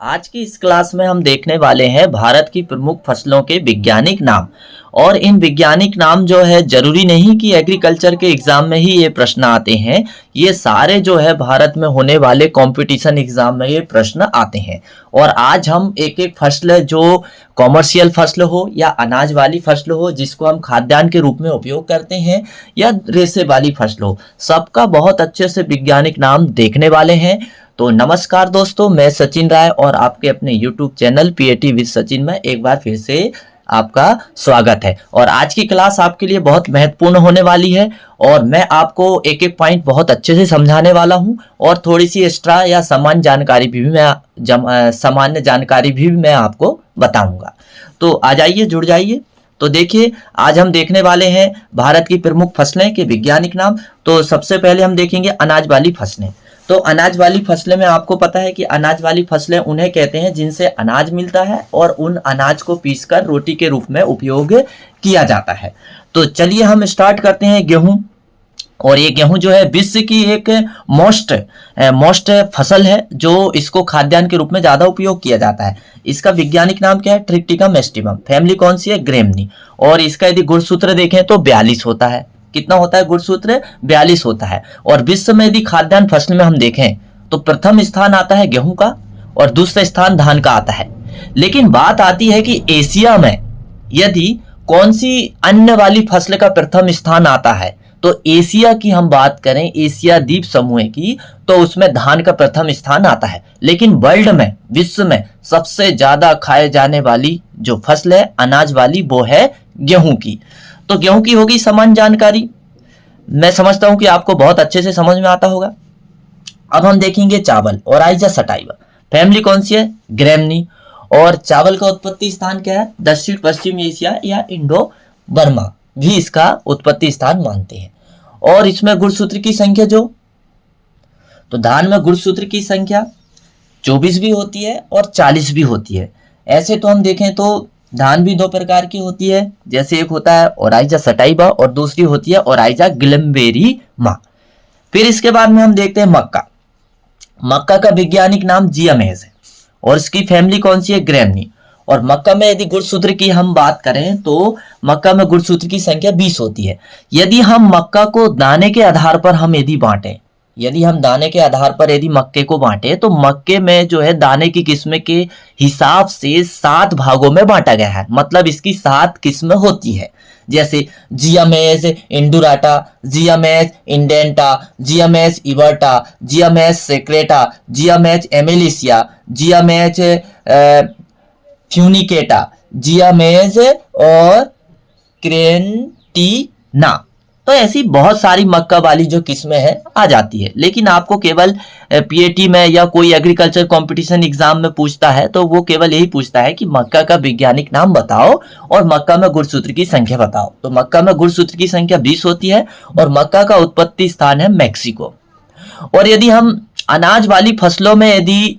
आज की इस क्लास में हम देखने वाले हैं भारत की प्रमुख फसलों के वैज्ञानिक नाम। और इन वैज्ञानिक नाम जो है जरूरी नहीं कि एग्रीकल्चर के एग्जाम में ही ये प्रश्न आते हैं। ये सारे जो है भारत में होने वाले कंपटीशन एग्जाम में ये प्रश्न आते हैं। और आज हम एक एक फसल जो कॉमर्शियल फसल हो या अनाज वाली फसल हो जिसको हम खाद्यान्न के रूप में उपयोग करते हैं या रेशे वाली फसल हो, सबका बहुत अच्छे से वैज्ञानिक नाम देखने वाले हैं। तो नमस्कार दोस्तों, मैं सचिन राय और आपके अपने YouTube channel PAT with Sachin में एक बार फिर से आपका स्वागत है। और आज की क्लास आपके लिए बहुत महत्वपूर्ण होने वाली है और मैं आपको एक एक पॉइंट बहुत अच्छे से समझाने वाला हूं और थोड़ी सी एक्स्ट्रा या सामान्य जानकारी भी मैं आपको बताऊंगा। तो आ जाइए, जुड़ जाइए। तो देखिए, आज हम देखने वाले हैं भारत की प्रमुख फसलें के वैज्ञानिक नाम। तो सबसे पहले हम देखेंगे अनाज वाली फसलें। तो अनाज वाली फसलें में आपको पता है कि अनाज वाली फसलें उन्हें कहते हैं जिनसे अनाज मिलता है और उन अनाज को पीसकर रोटी के रूप में उपयोग किया जाता है। तो चलिए हम स्टार्ट करते हैं गेहूं। और ये गेहूं जो है विश्व की एक मोस्ट फसल है जो इसको खाद्यान्न के रूप में ज्यादा उपयोग किया जाता है। इसका वैज्ञानिक नाम क्या है? Triticum aestivum. फैमिली कौन सी है? ग्रेमनी। और इसका यदि गुणसूत्र देखें तो 42 होता है। कितना होता है गुणसूत्र? 42 होता है। और विश्व में यदि खाद्यान्न फसल में हम देखें तो प्रथम स्थान आता है गेहूं का और दूसरा स्थान धान का आता है। लेकिन बात आती है कि एशिया में यदि कौन सी अन्न वाली फसल का प्रथम स्थान आता है, तो एशिया की हम बात करें, एशिया द्वीप समूह की, तो उसमें धान का प्रथम स्थान आता है। लेकिन वर्ल्ड में, विश्व में सबसे ज्यादा खाए जाने वाली जो फसल है अनाज वाली, वो है गेहूं की। तो गेहूं की होगी सामान्य जानकारी। मैं समझता हूं कि आपको बहुत अच्छे से समझ में आता होगा। अब हम देखेंगे चावल और आइजा सटाइवा। फैमिली कौन सी है? ग्रेमनी। और चावल का उत्पत्ति स्थान क्या है? दक्षिण पश्चिम एशिया या इंडो बर्मा भी इसका उत्पत्ति स्थान मानते हैं। और इसमें गुणसूत्र की संख्या तो धान में गुणसूत्र की संख्या 24 भी होती है और 40 भी होती है। ऐसे तो हम देखें तो धान भी दो प्रकार की होती है, जैसे एक होता है ओराइजा सटाइवा और दूसरी होती है ओराइजा ग्लिम्बेरिमा। फिर इसके बाद में हम देखते हैं मक्का। मक्का का वैज्ञानिक नाम जियामेज है और इसकी फैमिली कौन सी है? ग्रेमनी। और मक्का में यदि गुणसूत्र की हम बात करें तो मक्का में गुणसूत्र की संख्या 20 होती है। यदि हम मक्का को दाने के आधार पर हम यदि बांटें, यदि हम दाने के आधार पर यदि मक्के को बांटे तो मक्के में जो है दाने की किस्म के हिसाब से 7 भागों में बांटा गया है। मतलब इसकी 7 किस्में होती है, जैसे जियामेज इंडुराटा, जियामेज इंडेंटा, जियामेज इवर्टा, जियामेज सेक्रेटा, जियामेज एमेलिसिया, जियामेज फ्यूनिकेटा, जियामेज और क्रेंटिना। तो ऐसी बहुत सारी मक्का वाली जो किस्में हैं आ जाती है। लेकिन आपको केवल पीएटी में या कोई एग्रीकल्चर कंपटीशन एग्जाम में पूछता है तो वो केवल यही पूछता है कि मक्का का वैज्ञानिक नाम बताओ और मक्का में गुणसूत्र की संख्या बताओ। तो मक्का में गुणसूत्र की संख्या 20 होती है और मक्का का उत्पत्ति स्थान है मैक्सिको। और यदि हम अनाज वाली फसलों में यदि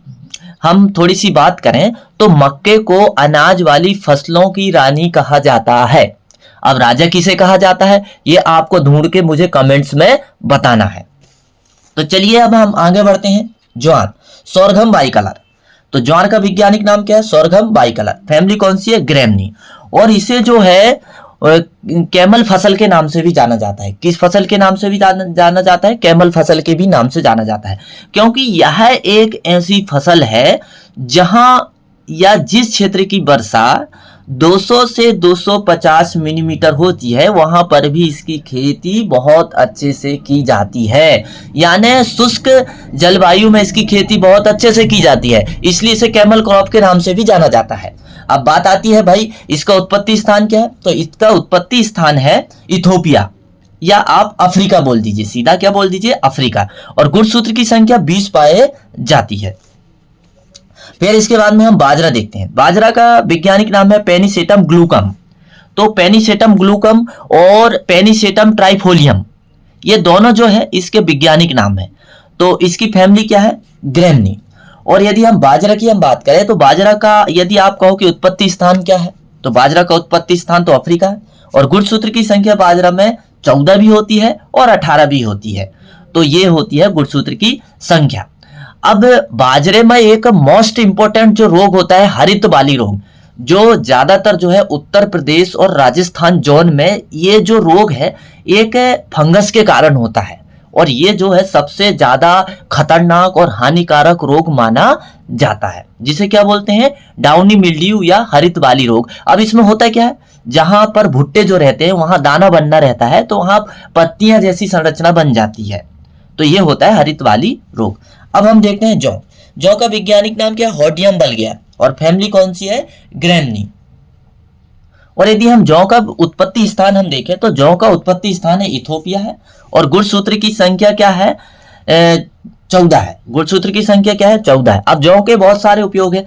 हम थोड़ी सी बात करें तो मक्के को अनाज वाली फसलों की रानी कहा जाता है। अब राजा किसे कहा जाता है ये आपको ढूंढ के मुझे कमेंट्स में बताना है। तो चलिए अब हम आगे बढ़ते हैं। ज्वार, सोरघम बाइकलर। तो ज्वार का वैज्ञानिक नाम क्या है? सोरघम बाइकलर। फैमिली कौन सी है? ग्रेमनी। और इसे जो है कैमल फसल के नाम से भी जाना जाता है। किस फसल के नाम से भी जाना जाता है? कैमल फसल के भी नाम से जाना जाता है, क्योंकि यह एक ऐसी फसल है जहां या जिस क्षेत्र की वर्षा 200 से 250 मिलीमीटर होती है वहां पर भी इसकी खेती बहुत अच्छे से की जाती है। यानी शुष्क जलवायु में इसकी खेती बहुत अच्छे से की जाती है, इसलिए इसे कैमल क्रॉप के नाम से भी जाना जाता है। अब बात आती है भाई इसका उत्पत्ति स्थान क्या है? तो इसका उत्पत्ति स्थान है इथोपिया, या आप अफ्रीका बोल दीजिए, सीधा क्या बोल दीजिए? अफ्रीका। और गुणसूत्र की संख्या 20 पाए जाती है। फिर इसके बाद में हम बाजरा देखते हैं। बाजरा का वैज्ञानिक नाम है पेनिसेटम ग्लूकम। तो पेनिसेटम ग्लूकम और पेनिसेटम ट्राइफोलियम, ये दोनों जो है इसके वैज्ञानिक नाम है। तो इसकी फैमिली क्या है? ग्रेमनी। और यदि हम बाजरा की हम बात करें तो बाजरा का यदि आप कहो कि उत्पत्ति स्थान क्या है, तो बाजरा का उत्पत्ति स्थान तो अफ्रीका है। और गुणसूत्र की संख्या बाजरा में 14 भी होती है और 18 भी होती है। तो ये होती है गुणसूत्र की संख्या। अब बाजरे में एक मोस्ट इंपोर्टेंट जो रोग होता है हरित वाली रोग, जो ज्यादातर जो है उत्तर प्रदेश और राजस्थान जोन में ये जो रोग है एक फंगस के कारण होता है, और ये जो है सबसे ज्यादा खतरनाक और हानिकारक रोग माना जाता है, जिसे क्या बोलते हैं, डाउनी मिल्ड्यू या हरित वाली रोग। अब इसमें होता क्या है, जहां पर भुट्टे जो रहते हैं वहां दाना बनना रहता है, तो वहां पत्तियां जैसी संरचना बन जाती है, तो ये होता है हरित वाली रोग। अब हम देखते हैं जौ। जौ का वैज्ञानिक नाम क्या है, होडियम बल्बिया, और फैमिली कौन सी है, ग्रैमनी। और यदि हम जौ का उत्पत्ति स्थान हम देखें तो जौ का उत्पत्ति स्थान है इथोपिया है, और गुणसूत्र की संख्या क्या है, 14 है। गुणसूत्र की संख्या क्या है, 14 है। अब जौ के बहुत सारे उपयोग है,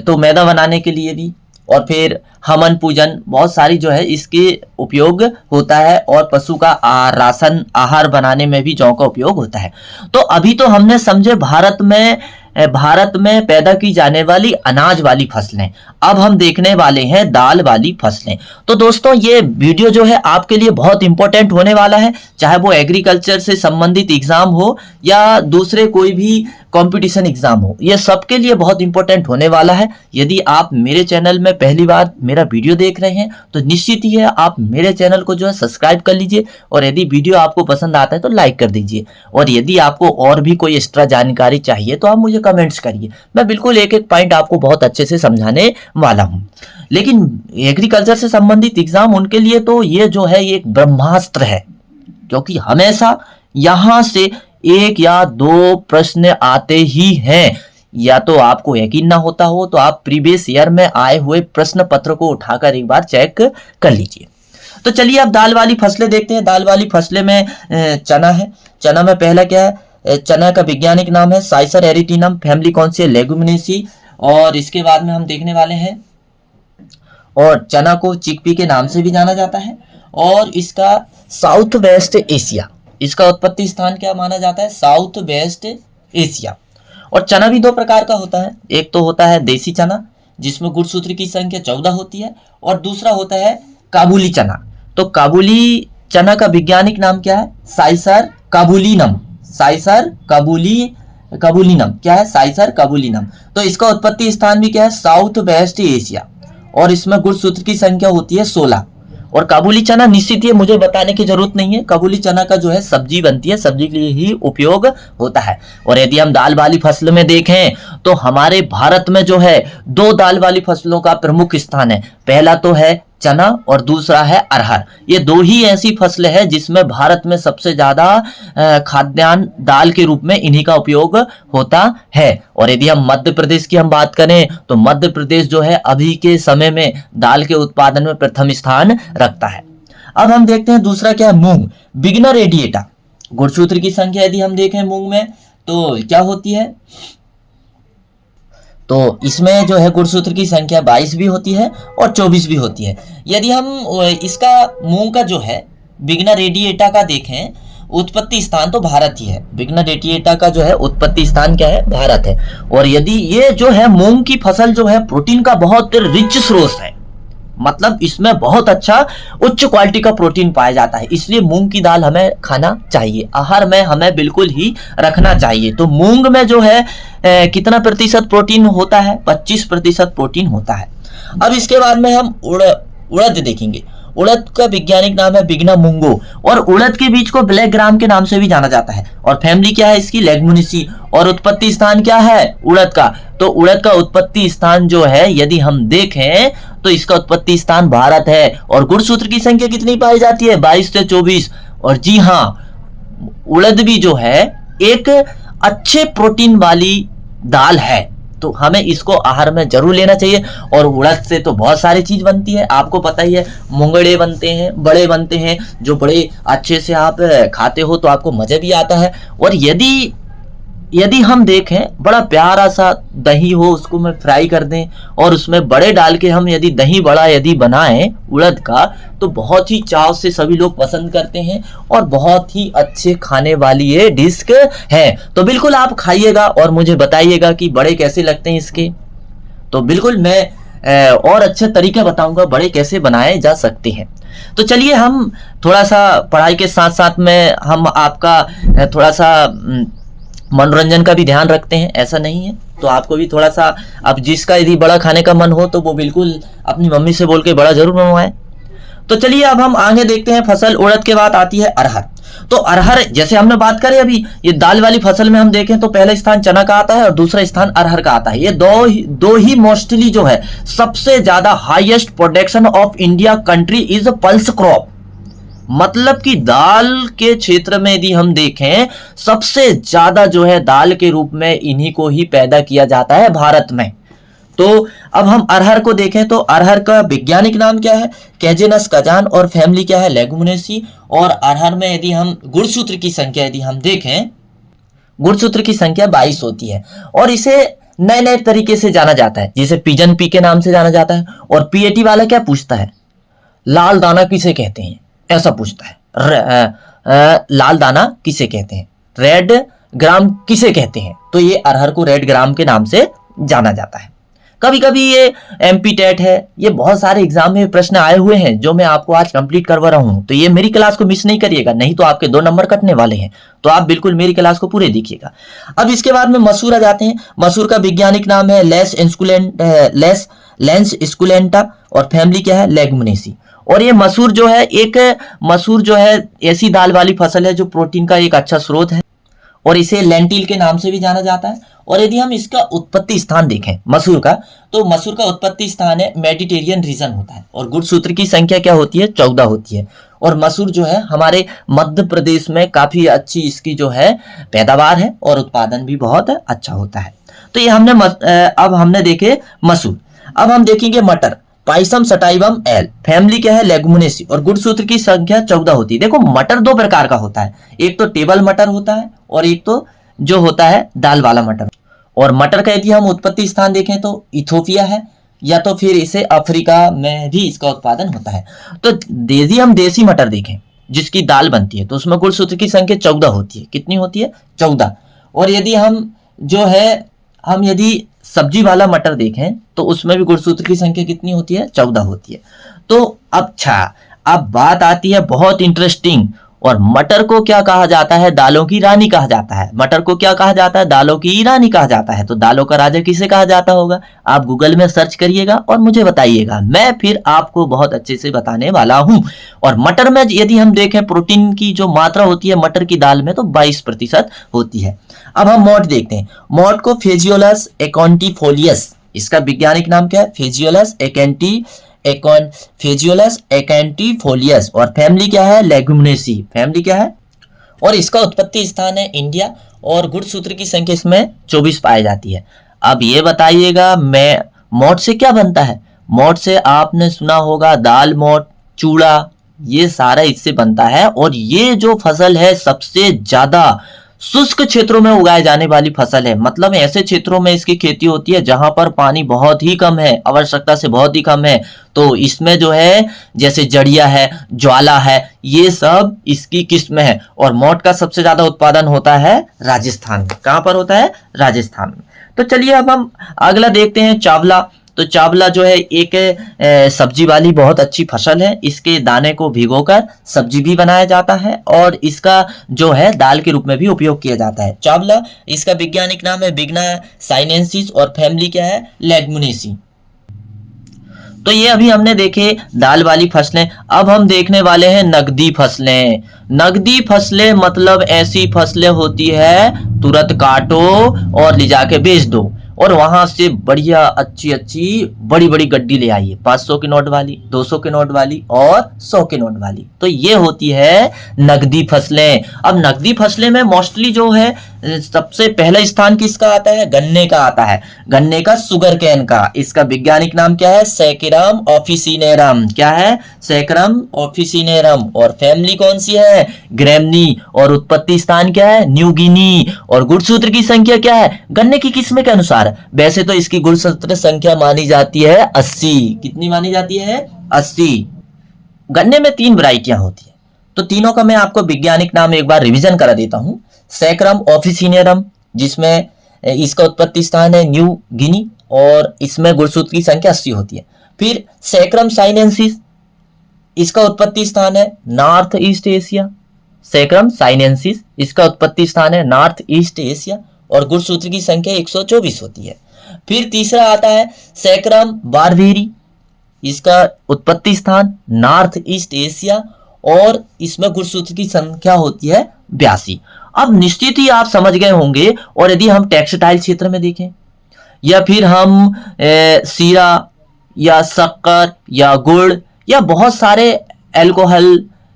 तो मैदा बनाने के लिए भी, और फिर हवन पूजन, बहुत सारी जो है इसके उपयोग होता है, और पशु का राशन आहार बनाने में भी जौ का उपयोग होता है। तो अभी तो हमने समझे भारत में पैदा की जाने वाली अनाज वाली फसलें। अब हम देखने वाले हैं दाल वाली फसलें। तो दोस्तों ये वीडियो जो है आपके लिए बहुत इंपॉर्टेंट होने वाला है, चाहे वो एग्रीकल्चर से संबंधित एग्जाम हो या दूसरे कोई भी कंपटीशन एग्जाम हो, ये सबके लिए बहुत इंपॉर्टेंट होने वाला है। यदि आप मेरे चैनल में पहली बार मेरा वीडियो देख रहे हैं तो निश्चित ही है आप मेरे चैनल को जो है सब्सक्राइब कर लीजिए, और यदि वीडियो आपको पसंद आता है तो लाइक कर दीजिए, और यदि आपको और भी कोई एक्स्ट्रा जानकारी चाहिए तो आप मुझे कमेंट्स करिए, मैं बिल्कुल एक एक पॉइंट आपको बहुत अच्छे से समझाने वाला हूं। लेकिन एग्रीकल्चर से संबंधित एग्जाम उनके लिए तो ये जो है ये एक ब्रह्मास्त्र है, क्योंकि हमेशा यहां से एक या दो प्रश्न आते ही हैं। या तो आपको यकीन ना होता हो तो आप प्रीवियस ईयर में आए हुए प्रश्न पत्र को उठाकर एक बार चेक कर लीजिए। तो चलिए अब दाल वाली फसलें देखते हैं। दाल वाली फसलें में चना है। चना में पहला क्या है, चना का वैज्ञानिक नाम है साइसर एरिटिनम, फैमिली कौन सी है, लेगुमिनेसी। और इसके बाद में हम देखने वाले हैं, और चना को चिकपी के नाम से भी जाना जाता है, और इसका साउथ वेस्ट एशिया, इसका उत्पत्ति स्थान क्या माना जाता है, साउथ वेस्ट एशिया। और चना भी दो प्रकार का होता है, एक तो होता है देसी चना जिसमें गुणसूत्र की संख्या 14 होती है, और दूसरा होता है काबुली चना। तो काबुली चना का वैज्ञानिक नाम क्या है, साइसर काबुलिनम। साइसर काबुलिनम क्या है, साइसर काबुलिनम। तो इसका उत्पत्ति स्थान भी क्या है, साउथ वेस्ट एशिया, और इसमें गुणसूत्र की संख्या होती है 16। और काबुली चना निश्चित ही मुझे बताने की जरूरत नहीं है, काबुली चना का जो है सब्जी बनती है, सब्जी के लिए ही उपयोग होता है। और यदि हम दाल वाली फसल में देखें तो हमारे भारत में जो है दो दाल वाली फसलों का प्रमुख स्थान है, पहला तो है चना और दूसरा है अरहर। ये दो ही ऐसी फसलें हैं जिसमें भारत में सबसे ज्यादा खाद्यान्न दाल के रूप में इन्हीं का उपयोग होता है। और यदि हम मध्य प्रदेश की हम बात करें तो मध्य प्रदेश जो है अभी के समय में दाल के उत्पादन में प्रथम स्थान रखता है। अब हम देखते हैं दूसरा क्या है, मूंग, बिगनर रेडिएटा। गुणसूत्र की संख्या यदि हम देखें मूंग में तो क्या होती है, तो इसमें जो है गुणसूत्र की संख्या 22 भी होती है और 24 भी होती है। यदि हम इसका मूंग का जो है बिगनर रेडिएटा का देखें, उत्पत्ति स्थान तो भारत ही है। बिगनर रेडिएटा का जो है उत्पत्ति स्थान क्या है, भारत है। और यदि ये जो है मूंग की फसल जो है प्रोटीन का बहुत रिच स्रोत है, मतलब इसमें बहुत अच्छा उच्च क्वालिटी का प्रोटीन पाया जाता है, इसलिए मूंग की दाल हमें खाना चाहिए, आहार में हमें बिल्कुल ही रखना चाहिए। तो मूंग में जो है कितना प्रतिशत प्रोटीन होता है, 25% प्रोटीन होता है। अब इसके बाद में हम उड़द देखेंगे। उड़द का वैज्ञानिक नाम है बिगना मुंगो, और उड़द के बीज को ब्लैक ग्राम के नाम से भी जाना जाता है। और फैमिली क्या है इसकी, लेगमुनेसी। और उत्पत्ति स्थान क्या है उड़द का, तो उड़द का उत्पत्ति स्थान जो है यदि हम देखें तो इसका उत्पत्ति स्थान भारत है। और गुणसूत्र की संख्या कितनी पाई जाती है, 22 से 24। और जी हाँ, उड़द भी जो है एक अच्छे प्रोटीन वाली दाल है, तो हमें इसको आहार में जरूर लेना चाहिए। और उड़द से तो बहुत सारी चीज बनती है, आपको पता ही है, मुंगड़े बनते हैं, बड़े बनते हैं, जो बड़े अच्छे से आप खाते हो तो आपको मजा भी आता है। और यदि हम देखें बड़ा प्यारा सा दही हो, उसको मैं फ्राई कर दें और उसमें बड़े डाल के हम यदि दही बड़ा यदि बनाएं उड़द का, तो बहुत ही चाव से सभी लोग पसंद करते हैं और बहुत ही अच्छे खाने वाली ये डिश है। तो बिल्कुल आप खाइएगा और मुझे बताइएगा कि बड़े कैसे लगते हैं इसके। तो बिल्कुल मैं और अच्छे तरीके बताऊंगा बड़े कैसे बनाए जा सकते हैं। तो चलिए हम थोड़ा सा पढ़ाई के साथ साथ में हम आपका थोड़ा सा मनोरंजन का भी ध्यान रखते हैं, ऐसा नहीं है। तो आपको भी थोड़ा सा, अब जिसका यदि बड़ा खाने का मन हो तो वो बिल्कुल अपनी मम्मी से बोल के बड़ा जरूर बनवाए। तो चलिए अब हम आगे देखते हैं फसल। उड़द के बाद आती है अरहर। तो अरहर जैसे हमने बात करें अभी, ये दाल वाली फसल में हम देखें तो पहला स्थान चना का आता है और दूसरा स्थान अरहर का आता है। ये दो ही मोस्टली जो है सबसे ज्यादा highest production of India country is pulse crop. मतलब कि दाल के क्षेत्र में यदि हम देखें सबसे ज्यादा जो है दाल के रूप में इन्हीं को ही पैदा किया जाता है भारत में। तो अब हम अरहर को देखें तो अरहर का वैज्ञानिक नाम क्या है, कैजेनस कजान, और फैमिली क्या है, लेगुमिनेसी। और अरहर में यदि हम गुणसूत्र की संख्या यदि हम देखें, गुणसूत्र की संख्या 22 होती है। और इसे नए नए तरीके से जाना जाता है, जिसे पिजन पी के नाम से जाना जाता है। और पीएटी वाला क्या पूछता है, लाल दाना किसे कहते हैं, ऐसा पूछता है। लाल दाना किसे कहते हैं, रेड ग्राम किसे कहते हैं। तो ये अरहर को रेड ग्राम के नाम से जाना जाता है। कभी कभी ये एमपी टेट है, ये बहुत सारे एग्जाम में प्रश्न आए हुए हैं जो मैं आपको आज कंप्लीट करवा रहा हूं। तो ये मेरी क्लास को मिस नहीं करिएगा, नहीं तो आपके 2 नंबर कटने वाले हैं। तो आप बिल्कुल मेरी क्लास को पूरे देखिएगा। अब इसके बाद में मसूर आ जाते हैं। मसूर का वैज्ञानिक नाम है लेंस स्कुलेंटा, और फैमिली क्या है, लेगुमिनेसी। और ये मसूर जो है ऐसी दाल वाली फसल है जो प्रोटीन का एक अच्छा स्रोत है, और इसे लेंटिल के नाम से भी जाना जाता है। और यदि हम इसका उत्पत्ति स्थान देखें मसूर का, तो मसूर का उत्पत्ति स्थान है मेडिटेरियन रीजन होता है। और गुणसूत्र की संख्या क्या होती है, 14 होती है। और मसूर जो है हमारे मध्य प्रदेश में काफी अच्छी इसकी जो है पैदावार है, और उत्पादन भी बहुत अच्छा होता है। तो ये अब हमने देखे मसूर। अब हम देखेंगे मटर, पाइसम सटाइवम एल, फैमिली क्या है, लेगुमिनेसी, और गुणसूत्र की संख्या 14 होती है। देखो मटर 2 प्रकार का होता है, एक तो टेबल मटर होता है और एक तो जो होता है दाल वाला मटर। और मटर का यदि हम उत्पत्ति स्थान देखें तो इथोपिया है, या तो फिर इसे अफ्रीका में भी इसका उत्पादन होता है। तो यदि हम देसी मटर देखें जिसकी दाल बनती है तो उसमें गुणसूत्र की संख्या 14 होती है। कितनी होती है, 14। और यदि हम यदि सब्जी वाला मटर देखें तो उसमें भी गुणसूत्र की संख्या कितनी होती है, 14 होती है। तो अब बात आती है बहुत इंटरेस्टिंग, और मटर को क्या कहा जाता है, दालों की रानी कहा जाता है। मटर को क्या कहा जाता है, दालों की रानी कहा जाता है। तो दालों का राजा किसे कहा जाता होगा, आप गूगल में सर्च करिएगा और मुझे बताइएगा, मैं फिर आपको बहुत अच्छे से बताने वाला हूं। और मटर में यदि हम देखें प्रोटीन की जो मात्रा होती है मटर की दाल में तो 22% होती है। अब हम मोठ देखते हैं। मोठ को फेजियोलस एकांटीफोलियस, इसका वैज्ञानिक नाम क्या है, फेजियोलस एकांटीफोलियस, और फैमिली क्या है, लेगुमिनेसी, फैमिली क्या है। और इसका उत्पत्ति स्थान है इंडिया, और गुणसूत्र की संख्या इसमें 24 पाई जाती है। अब ये बताइएगा मैं मोठ से क्या बनता है। मोठ से आपने सुना होगा दाल मोठ, चूड़ा, ये सारा इससे बनता है। और ये जो फसल है सबसे ज्यादा शुष्क क्षेत्रों में उगाए जाने वाली फसल है। मतलब ऐसे क्षेत्रों में इसकी खेती होती है जहां पर पानी बहुत ही कम है, आवश्यकता से बहुत ही कम है। तो इसमें जो है जैसे जड़िया है, ज्वाला है, ये सब इसकी किस्म है। और मोठ का सबसे ज्यादा उत्पादन होता है राजस्थान में। कहां पर होता है, राजस्थान में। तो चलिए अब हम अगला देखते हैं, चावला। तो चावला जो है एक सब्जी वाली बहुत अच्छी फसल है। इसके दाने को भिगोकर सब्जी भी बनाया जाता है, और इसका जो है दाल के रूप में भी उपयोग किया जाता है। चावला, इसका वैज्ञानिक नाम है बिग्ना साइनेंसिस, और फैमिली क्या है, लेगुमिनेसी। तो ये अभी हमने देखे दाल वाली फसलें। अब हम देखने वाले हैं नगदी फसलें। नगदी फसलें मतलब ऐसी फसलें होती है तुरंत काटो और ले जाके बेच दो, और वहां से बढ़िया अच्छी बड़ी बड़ी गड्डी ले आइए, 500 के नोट वाली, 200 के नोट वाली और 100 के नोट वाली। तो ये होती है नगदी फसलें। अब नगदी फसलें में मोस्टली जो है सबसे पहला स्थान किसका आता है, गन्ने का आता है। गन्ने का, सुगर कैन का। इसका वैज्ञानिक नाम क्या है, सैकरम ऑफिसिनेरम। क्या है, सैकरम ऑफिसिनेरम। और फैमिली कौन सी है, ग्रैमनी। और उत्पत्ति स्थान क्या है, न्यू गिनी। और गुणसूत्र की संख्या क्या है, गन्ने की किस्म के अनुसार वैसे तो इसकी गुणसूत्र संख्या मानी जाती है 80। कितनी मानी जाती है, 80। गन्ने में 3 वैरायटियां होती है, तो तीनों का मैं आपको वैज्ञानिक नाम एक बार रिवीजन करा देता हूं। सैकरम ऑफिसिनेरम, जिसमें इसका उत्पत्ति स्थान है न्यू गिनी, और इसमें गुणसूत्र की संख्या 80 होती है। फिर सैकरम साइनेंसिस, इसका उत्पत्ति स्थान है north east Asia, saccharum sinensis, इसका उत्पत्ति स्थान है नॉर्थ ईस्ट एशिया और गुणसूत्र की संख्या 124 होती है। फिर तीसरा आता है सैकरम बारबेरी, इसका उत्पत्ति स्थान नॉर्थ ईस्ट एशिया और इसमें गुणसूत्र की संख्या होती है 82। अब निश्चित ही आप समझ गए होंगे। और यदि हम टेक्सटाइल क्षेत्र में देखें या फिर हम सीरा या शक्कर या गुड़ या बहुत सारे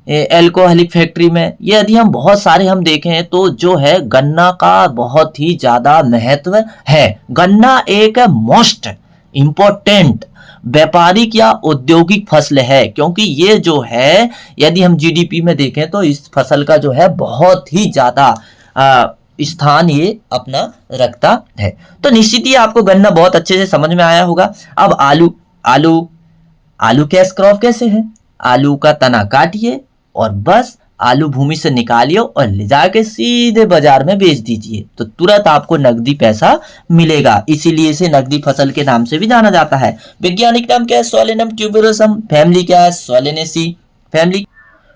एल्कोहलिक फैक्ट्री में, यदि हम बहुत सारे हम देखें तो जो है गन्ना का बहुत ही ज्यादा महत्व है। गन्ना एक मोस्ट इंपॉर्टेंट व्यापारिक या औद्योगिक फसल है, क्योंकि ये जो है यदि हम जीडीपी में देखें तो इस फसल का जो है बहुत ही ज्यादा स्थान ये अपना रखता है। तो निश्चित ही आपको गन्ना बहुत अच्छे से समझ में आया होगा। अब आलू कैश क्रॉप कैसे है? आलू का तना काटिए और बस आलू भूमि से निकालिए और ले जाके सीधे बाजार में बेच दीजिए तो तुरंत आपको नकदी पैसा मिलेगा। इसीलिए इसे नकदी फसल के नाम से भी जाना जाता है। वैज्ञानिक नाम क्या है? Solanum tuberosum. फैमिली क्या है? Solanaceae family.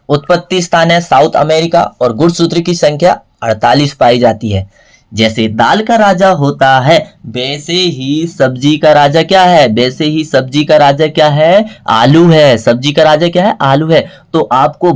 उत्पत्ति स्थान है साउथ अमेरिका और गुणसूत्र की संख्या 48 पाई जाती है। जैसे दाल का राजा होता है वैसे ही सब्जी का राजा क्या है? वैसे ही सब्जी का राजा क्या है? आलू है। सब्जी का राजा क्या है? आलू है। तो आपको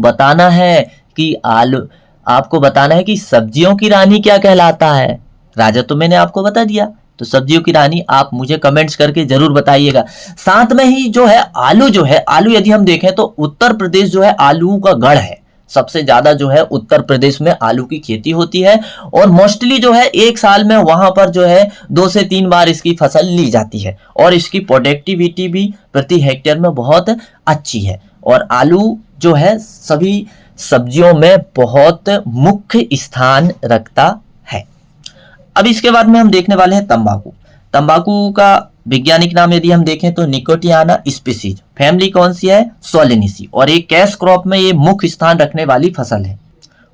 बताना है कि सब्जियों की रानी क्या कहलाता है? राजा तो मैंने आपको बता दिया, तो सब्जियों की रानी आप मुझे कमेंट्स करके जरूर बताइएगा। साथ में ही जो है आलू यदि हम देखें तो उत्तर प्रदेश जो है आलू का गढ़ है। सबसे ज्यादा जो है उत्तर प्रदेश में आलू की खेती होती है और मोस्टली जो है एक साल में वहां पर जो है 2 से 3 बार इसकी फसल ली जाती है और इसकी प्रोडक्टिविटी भी प्रति हेक्टेयर में बहुत अच्छी है। और आलू जो है सभी सब्जियों में बहुत मुख्य स्थान रखता है। अब इसके बाद में हम देखने वाले हैं तंबाकू। तंबाकू का वैज्ञानिक नाम यदि हम देखें तो निकोटियाना स्पीसीज। फैमिली कौन सी है? सोलेनेसी। और एक कैश क्रॉप में ये मुख्य स्थान रखने वाली फसल है।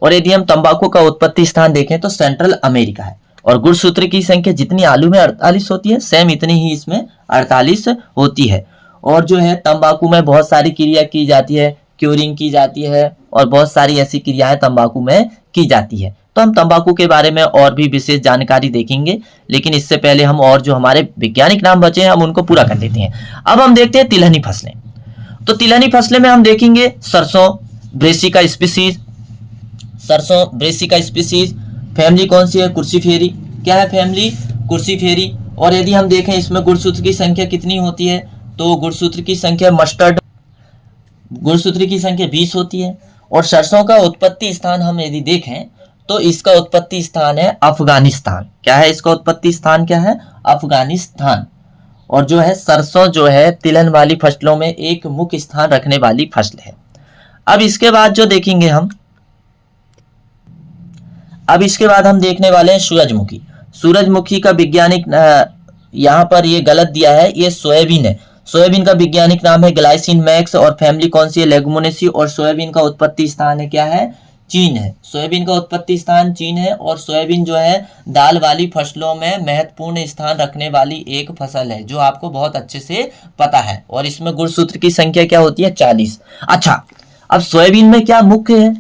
और यदि हम तंबाकू का उत्पत्ति स्थान देखें तो सेंट्रल अमेरिका है। और गुणसूत्र की संख्या जितनी आलू में 48 होती है सेम इतनी ही इसमें 48 होती है। और जो है तंबाकू में बहुत सारी क्रिया की जाती है, क्यूरिंग की जाती है और बहुत सारी ऐसी क्रियाएं तंबाकू में की जाती है। तो हम तंबाकू के बारे में और भी विशेष जानकारी देखेंगे, लेकिन इससे पहले हम और जो हमारे वैज्ञानिक नाम बचे हैं हम उनको पूरा कर लेते हैं। अब हम देखते हैं तिलहनी फसलें। तो तिलहनी फसलें में हम देखेंगे सरसों ब्रेसिका स्पीसीज। सरसों ब्रेसिका स्पीसीज। फैमिली कौन सी है? कुर्सीफेरी। क्या है फैमिली? कुर्सीफेरी। और यदि हम देखें इसमें गुणसूत्र की संख्या कितनी होती है तो गुणसूत्र की संख्या मस्टर्ड गुणसूत्र की संख्या 20 होती है। और सरसों का उत्पत्ति स्थान हम यदि देखें तो इसका उत्पत्ति स्थान है अफगानिस्तान। क्या है इसका उत्पत्ति स्थान? क्या है? अफगानिस्तान। और जो है सरसों जो है तिलहन वाली फसलों में एक मुख्य स्थान रखने वाली फसल है। अब इसके बाद जो देखेंगे हम देखने वाले हैं सूरजमुखी। सूरजमुखी का वैज्ञानिक यहाँ पर ये गलत दिया है, ये सोयाबीन है। सोयाबीन का वैज्ञानिक नाम है ग्लाइसिन मैक्स और फैमिली कौन सी है? लेगुमिनेसी। और सोयाबीन का उत्पत्ति स्थान है क्या है? चीन है। सोयाबीन का उत्पत्ति स्थान चीन है। और सोयाबीन जो है दाल वाली फसलों में महत्वपूर्ण स्थान रखने वाली एक फसल है जो आपको बहुत अच्छे से पता है। और इसमें गुणसूत्र की संख्या क्या होती है? 40। अच्छा, अब सोयाबीन में क्या मुख्य है?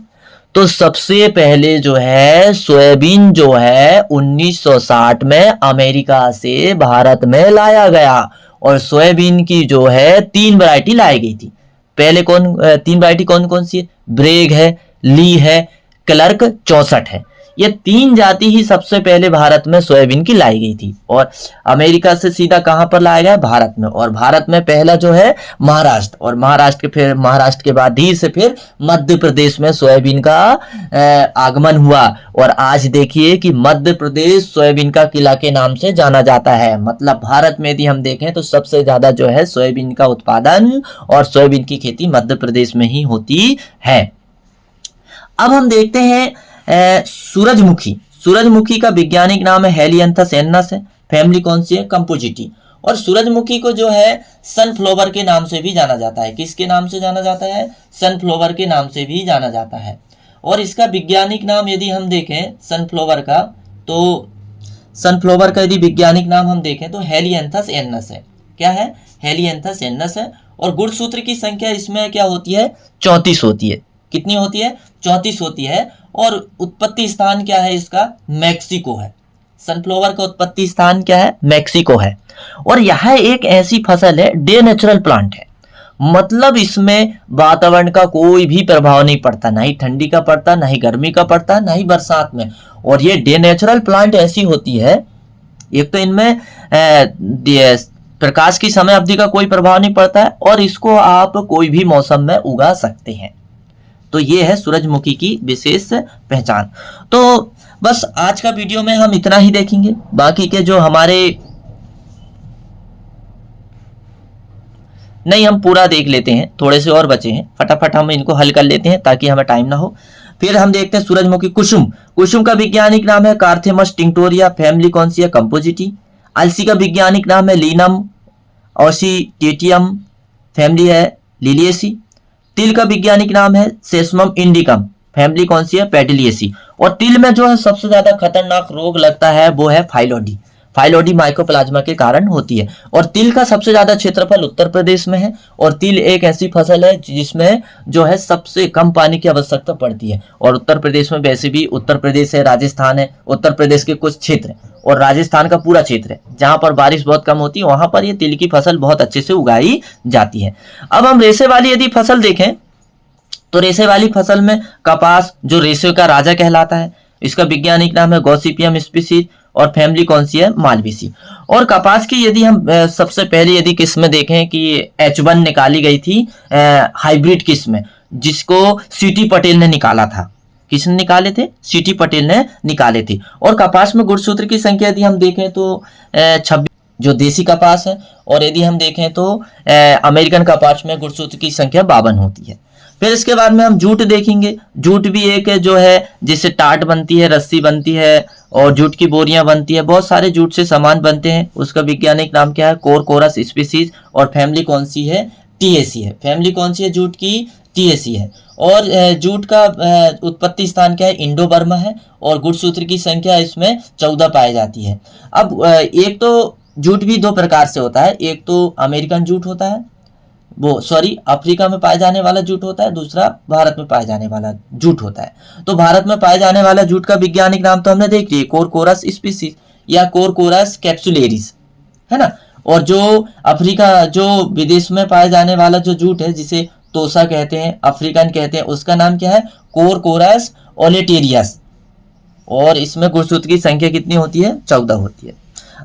तो सबसे पहले जो है सोयाबीन जो है 1960 में अमेरिका से भारत में लाया गया और सोयाबीन की जो है 3 वैरायटी लाई गई थी। पहले 3 वैरायटी कौन कौन सी है? ब्रेग है, ली है, क्लर्क 64 है। ये 3 जाति ही सबसे पहले भारत में सोयाबीन की लाई गई थी। और अमेरिका से सीधा कहां पर लाया गया? भारत में। और भारत में पहला जो है महाराष्ट्र, और महाराष्ट्र के बाद धीरे से फिर मध्य प्रदेश में सोयाबीन का आगमन हुआ। और आज देखिए कि मध्य प्रदेश सोयाबीन का किला के नाम से जाना जाता है। मतलब भारत में यदि हम देखें तो सबसे ज्यादा जो है सोयाबीन का उत्पादन और सोयाबीन की खेती मध्य प्रदेश में ही होती है। अब हम देखते हैं सूरजमुखी का वैज्ञानिक नाम है हेलियंथस एन्नस है। फैमिली कौन सी है? कंपोजिटी। और सूरजमुखी को जो है सनफ्लावर के नाम से भी जाना जाता है। किसके नाम से जाना जाता है? सनफ्लावर के नाम से भी जाना जाता है। और इसका वैज्ञानिक नाम यदि हम देखें सनफ्लावर का, तो सनफ्लावर का यदि वैज्ञानिक नाम हम देखें तो हेलियंथस एन्नस है। क्या है? हेलियंथस एन्नस है। और गुणसूत्र की संख्या इसमें क्या होती है? 34 होती है। कितनी होती है? 34 होती है। और उत्पत्ति स्थान क्या है इसका? मैक्सिको है। सनफ्लावर का उत्पत्ति स्थान क्या है? मैक्सिको है। और यह एक ऐसी फसल है, डे नेचुरल प्लांट है, मतलब इसमें वातावरण का कोई भी प्रभाव नहीं पड़ता, ना ही ठंडी का पड़ता, ना ही गर्मी का पड़ता, ना ही बरसात में। और ये डे नेचुरल प्लांट ऐसी होती है, एक तो इनमें प्रकाश की समय अवधि का कोई प्रभाव नहीं पड़ता है, और इसको आप कोई भी मौसम में उगा सकते हैं। तो ये है सूरजमुखी की विशेष पहचान। तो बस आज का वीडियो में हम इतना ही देखेंगे। बाकी के जो हमारे नहीं, हम पूरा देख लेते हैं, थोड़े से और बचे हैं, फटाफट हम इनको हल कर लेते हैं ताकि हमें टाइम ना हो। फिर हम देखते हैं सूरजमुखी कुसुम। कुसुम का वैज्ञानिक नाम है कार्थेमस टिंक्टोरिया, फैमिली कौन सी है? कंपोजिटी। अलसी का वैज्ञानिक नाम है लीनम ऑसिटेटियम, फैमिली है लिलिएसी। तिल का वैज्ञानिक नाम है सेसमम इंडिकम, फैमिली कौन सी है? पेटिलिएसी। और तिल में जो है सबसे ज्यादा खतरनाक रोग लगता है वो है फाइलोडी। फाइलोडी माइकोप्लाज्मा के कारण होती है। और तिल का सबसे ज्यादा क्षेत्रफल उत्तर प्रदेश में है। और तिल एक ऐसी फसल है जिसमें जो है सबसे कम पानी की आवश्यकता पड़ती है। और उत्तर प्रदेश में वैसे भी उत्तर प्रदेश है, राजस्थान है, उत्तर प्रदेश के कुछ क्षेत्र और राजस्थान का पूरा क्षेत्र है जहां पर बारिश बहुत कम होती है, वहां पर ये तिल की फसल बहुत अच्छे से उगाई जाती है। अब हम रेशे वाली यदि फसल देखें तो रेशे वाली फसल में कपास जो रेशे का राजा कहलाता है, इसका वैज्ञानिक नाम है गॉसिपियम स्पीसीज, और फैमिली कौन सी है? मालवेसी। और कपास की यदि हम सबसे पहले यदि किस्म देखें कि H1 निकाली गई थी हाइब्रिड किस्म, जिसको सीटी पटेल ने निकाला था। किसने निकाले थे? सीटी पटेल ने निकाले थे। और कपास में गुणसूत्र की संख्या यदि हम देखें तो 26 जो देसी कपास है, और यदि हम देखें तो अमेरिकन कपास में गुणसूत्र की संख्या 52 होती है। फिर इसके बाद में हम जूट देखेंगे। जूट भी एक है जो है जिससे टाट बनती है, रस्सी बनती है, और जूट की बोरियां बनती है, बहुत सारे जूट से सामान बनते हैं। उसका वैज्ञानिक नाम क्या है? Corchorus species. और फैमिली कौन सी है? टीएसी है। फैमिली कौन सी है जूट की? टीएसी है। और जूट का उत्पत्ति स्थान क्या है? इंडो बर्मा है। और गुणसूत्र की संख्या इसमें 14 पाई जाती है। अब एक तो जूट भी दो प्रकार से होता है, एक तो अमेरिकन जूट होता है, अफ्रीका में पाए जाने वाला जूट होता है, दूसरा भारत में पाए जाने वाला जूट होता है। तो भारत में पाए जाने वाला जूट का वैज्ञानिक नाम तो हमने देख लिया, कोरकोरस स्पीसीज या कोरकोरस कैप्सुलेरिस, है ना। और जो अफ्रीका, जो विदेश में पाए जाने वाला जो जूट है जिसे तोसा कहते हैं, अफ्रीकन कहते हैं, उसका नाम क्या है? कोरकोरस ओलेटेरियस। और इसमें गुणसूत्र की संख्या कितनी होती है? 14 होती है।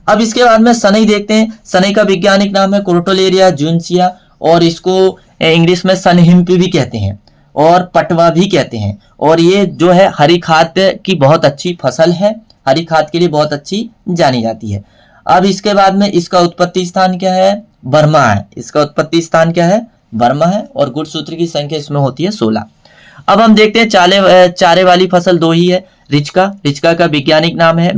अब इसके बाद में सनई देखते हैं। सनई का वैज्ञानिक नाम है क्रोटोलेरिया जूनसिया, और इसको इंग्लिश में सनहिम्प भी कहते हैं और पटवा भी कहते हैं। और ये जो है हरी खाद की बहुत अच्छी फसल है, हरी खाद के लिए बहुत अच्छी जानी जाती है। अब इसके बाद में इसका उत्पत्ति स्थान क्या है? बर्मा है। इसका उत्पत्ति स्थान क्या है? बर्मा है। और गुणसूत्र की संख्या इसमें होती है 16। अब हम देखते हैं चारे वाली फसल दो ही है। रिचका। रिचका का वैज्ञानिक नाम है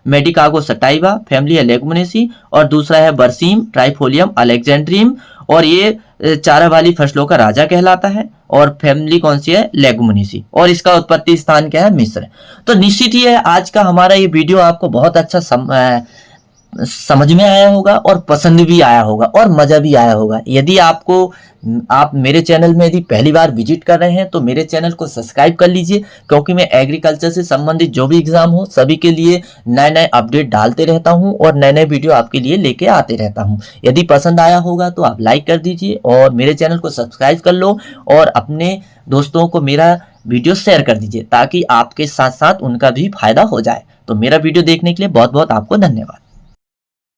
मेडिकागो सटाइवा, फैमिली है लेगुमिनेसी, और दूसरा है बरसीम ट्राइफोलियम अलेक्जेंड्रियम। और ये चारा वाली फसलों का राजा कहलाता है। और फैमिली कौन सी है? लेगुमिनेसी। और इसका उत्पत्ति स्थान क्या है? मिस्र। तो निश्चित ही है आज का हमारा ये वीडियो आपको बहुत अच्छा समझ में आया होगा और पसंद भी आया होगा और मजा भी आया होगा। यदि आप मेरे चैनल में यदि पहली बार विजिट कर रहे हैं तो मेरे चैनल को सब्सक्राइब कर लीजिए, क्योंकि मैं एग्रीकल्चर से संबंधित जो भी एग्जाम हो सभी के लिए नए नए अपडेट डालते रहता हूं और नए नए वीडियो आपके लिए लेके आते रहता हूं। यदि पसंद आया होगा तो आप लाइक कर दीजिए और मेरे चैनल को सब्सक्राइब कर लो, और अपने दोस्तों को मेरा वीडियो शेयर कर दीजिए ताकि आपके साथ साथ उनका भी फायदा हो जाए। तो मेरा वीडियो देखने के लिए बहुत बहुत आपको धन्यवाद।